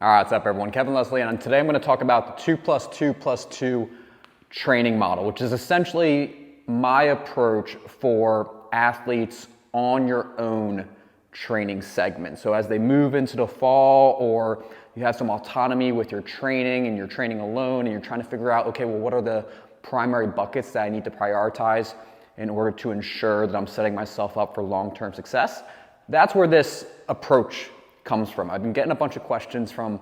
All right, what's up everyone? Kevin Leslie, and today I'm going to talk about the 2+2+2 training model, which is essentially my approach for athletes on your own training segment. So as they move into the fall, or you have some autonomy with your training and you're training alone and you're trying to figure out, okay, well, what are the primary buckets that I need to prioritize in order to ensure that I'm setting myself up for long-term success? That's where this approach comes from. I've been getting a bunch of questions from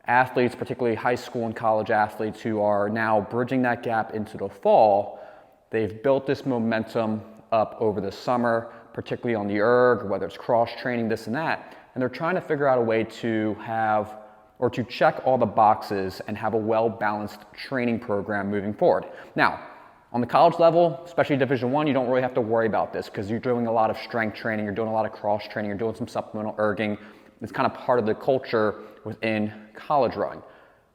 athletes, particularly high school and college athletes, who are now bridging that gap into the fall. They've built this momentum up over the summer, particularly on the erg, whether it's cross training, this and that, and they're trying to figure out a way to have or to check all the boxes and have a well-balanced training program moving forward. Now, on the college level, especially Division I, you don't really have to worry about this because you're doing a lot of strength training, you're doing a lot of cross training, you're doing some supplemental erging. It's kind of part of the culture within college rowing.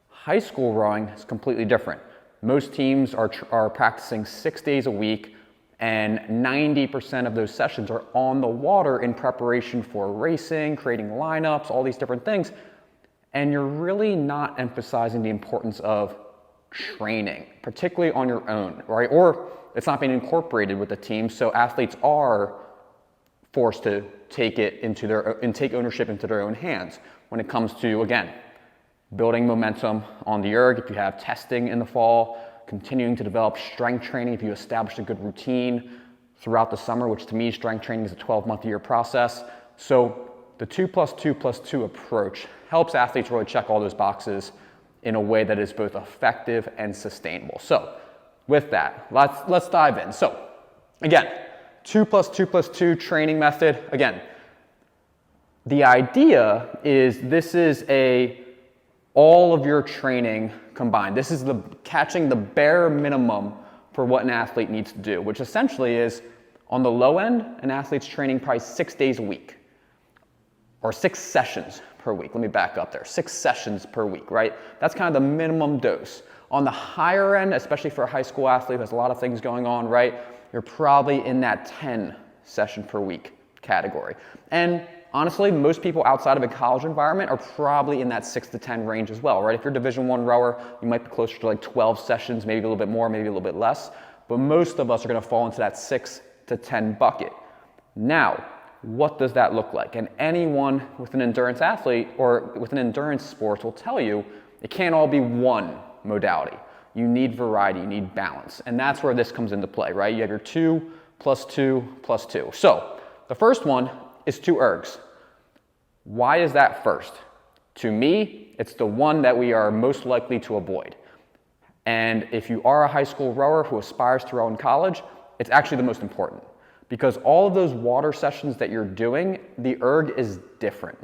High school rowing is completely different. Most teams are practicing 6 days a week, and 90% of those sessions are on the water in preparation for racing, creating lineups, all these different things. And you're really not emphasizing the importance of training, particularly on your own, right? Or it's not being incorporated with the team, so athletes are forced to take ownership into their own hands when it comes to, again, building momentum on the erg. If you have testing in the fall, continuing to develop strength training, if you establish a good routine throughout the summer, which to me, strength training is a 12-month-a-year process. So the 2+2+2 approach helps athletes really check all those boxes in a way that is both effective and sustainable. So with that, let's dive in. So again, 2+2+2 training method. Again, the idea is this is all of your training combined. This is catching the bare minimum for what an athlete needs to do, which essentially is, on the low end, an athlete's training probably 6 days a week, or 6 sessions per week. Let me back up there. 6 sessions per week, right? That's kind of the minimum dose. On the higher end, especially for a high school athlete who has a lot of things going on, right? You're probably in that 10 session per week category. And honestly, most people outside of a college environment are probably in that 6 to 10 range as well, right? If you're a Division I rower, you might be closer to like 12 sessions, maybe a little bit more, maybe a little bit less. But most of us are going to fall into that 6 to 10 bucket. Now, what does that look like? And anyone with an endurance athlete or with an endurance sport will tell you it can't all be one modality. You need variety, you need balance. And that's where this comes into play, right? You have your 2+2+2. So the first one is 2 ergs. Why is that first? To me, it's the one that we are most likely to avoid. And if you are a high school rower who aspires to row in college, it's actually the most important. Because all of those water sessions that you're doing, the erg is different.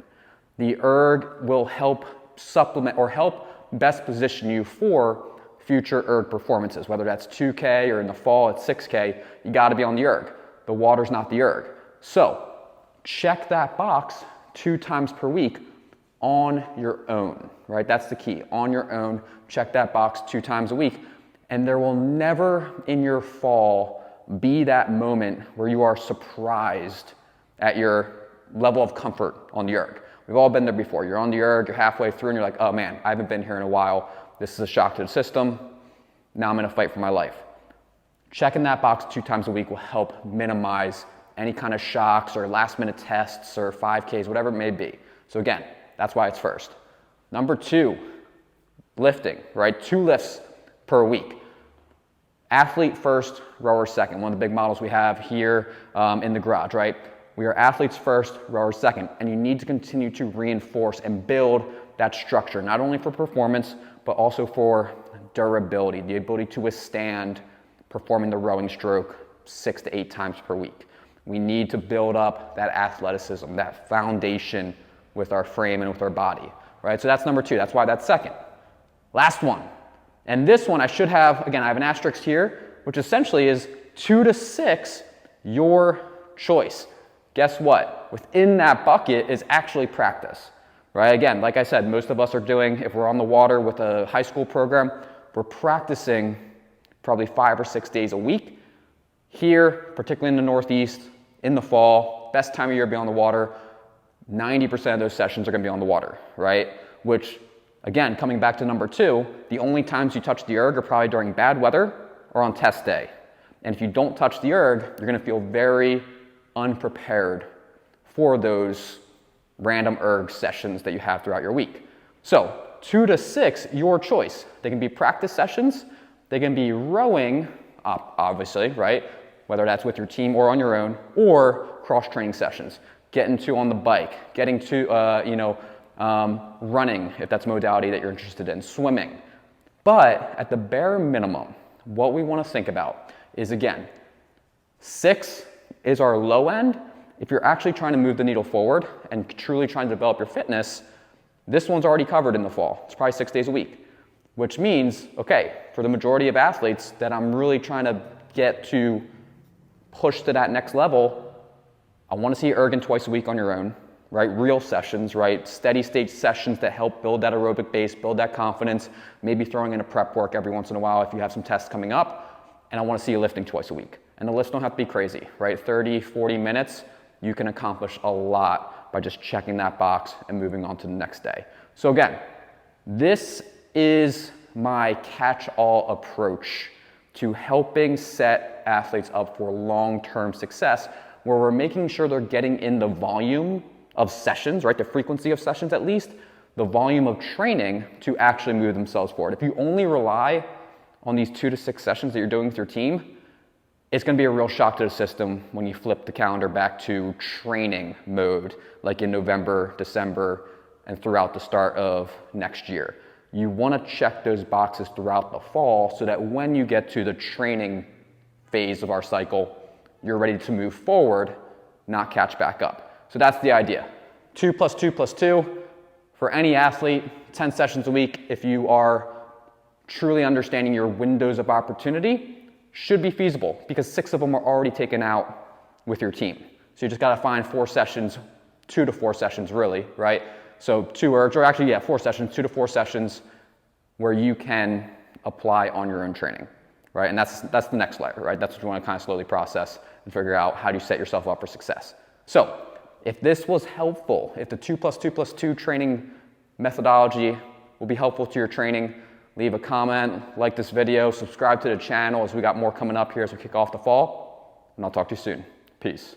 The erg will help supplement or help best position you for future erg performances, whether that's 2K or in the fall at 6K, you got to be on the erg. The water's not the erg. So check that box 2 times per week on your own, right? That's the key. On your own, check that box 2 times a week. And there will never in your fall be that moment where you are surprised at your level of comfort on the erg. We've all been there before. You're on the erg, you're halfway through, and you're like, oh man, I haven't been here in a while. This is a shock to the system. Now I'm in a fight for my life. Checking that box 2 times a week will help minimize any kind of shocks or last minute tests or 5Ks, whatever it may be. So again, that's why it's first. Number 2, lifting, right? 2 lifts per week. Athlete first, rower second. One of the big models we have here in the garage, right? We are athletes first, rowers second. And you need to continue to reinforce and build that structure, not only for performance, but also for durability, the ability to withstand performing the rowing stroke 6 to 8 times per week. We need to build up that athleticism, that foundation with our frame and with our body, right? So that's number 2. That's why that's second. Last one. And this one I should have, again, I have an asterisk here, which essentially is 2 to 6, your choice. Guess what? Within that bucket is actually practice, right? Again, like I said, most of us are doing, if we're on the water with a high school program, we're practicing probably 5 or 6 days a week. Here, particularly in the Northeast, in the fall, best time of year to be on the water, 90% of those sessions are going to be on the water, right? which again, coming back to number 2, the only times you touch the erg are probably during bad weather or on test day. And if you don't touch the erg, you're gonna feel very unprepared for those random erg sessions that you have throughout your week. So 2 to 6, your choice. They can be practice sessions, they can be rowing, obviously, right? Whether that's with your team or on your own, or cross-training sessions. Getting to on the bike, getting to, running, if that's a modality that you're interested in, swimming. But at the bare minimum, what we want to think about is, again, 6 is our low end. If you're actually trying to move the needle forward and truly trying to develop your fitness, this one's already covered in the fall. It's probably 6 days a week, which means, okay, for the majority of athletes that I'm really trying to get to push to that next level, I want to see you erging twice a week on your own, right? Real sessions, right? Steady state sessions that help build that aerobic base, build that confidence, maybe throwing in a prep work every once in a while if you have some tests coming up, and I want to see you lifting twice a week. And the lifts don't have to be crazy, right? 30, 40 minutes, you can accomplish a lot by just checking that box and moving on to the next day. So again, this is my catch-all approach to helping set athletes up for long-term success, where we're making sure they're getting in the volume of sessions, right? The frequency of sessions at least, the volume of training to actually move themselves forward. If you only rely on these 2 to 6 sessions that you're doing with your team, it's gonna be a real shock to the system when you flip the calendar back to training mode, like in November, December, and throughout the start of next year. You wanna check those boxes throughout the fall so that when you get to the training phase of our cycle, you're ready to move forward, not catch back up. So that's the idea. 2 plus 2 plus 2 for any athlete, 10 sessions a week. If you are truly understanding your windows of opportunity, should be feasible because 6 of them are already taken out with your team. So you just gotta find 4 sessions, 2 to 4 sessions really, right? So 2 ergs, or actually, 4 sessions, 2 to 4 sessions where you can apply on your own training, right? And that's the next layer, right? That's what you want to kind of slowly process and figure out how do you set yourself up for success. So if this was helpful, if the 2 plus 2 plus 2 training methodology will be helpful to your training, leave a comment, like this video, subscribe to the channel as we got more coming up here as we kick off the fall, and I'll talk to you soon. Peace.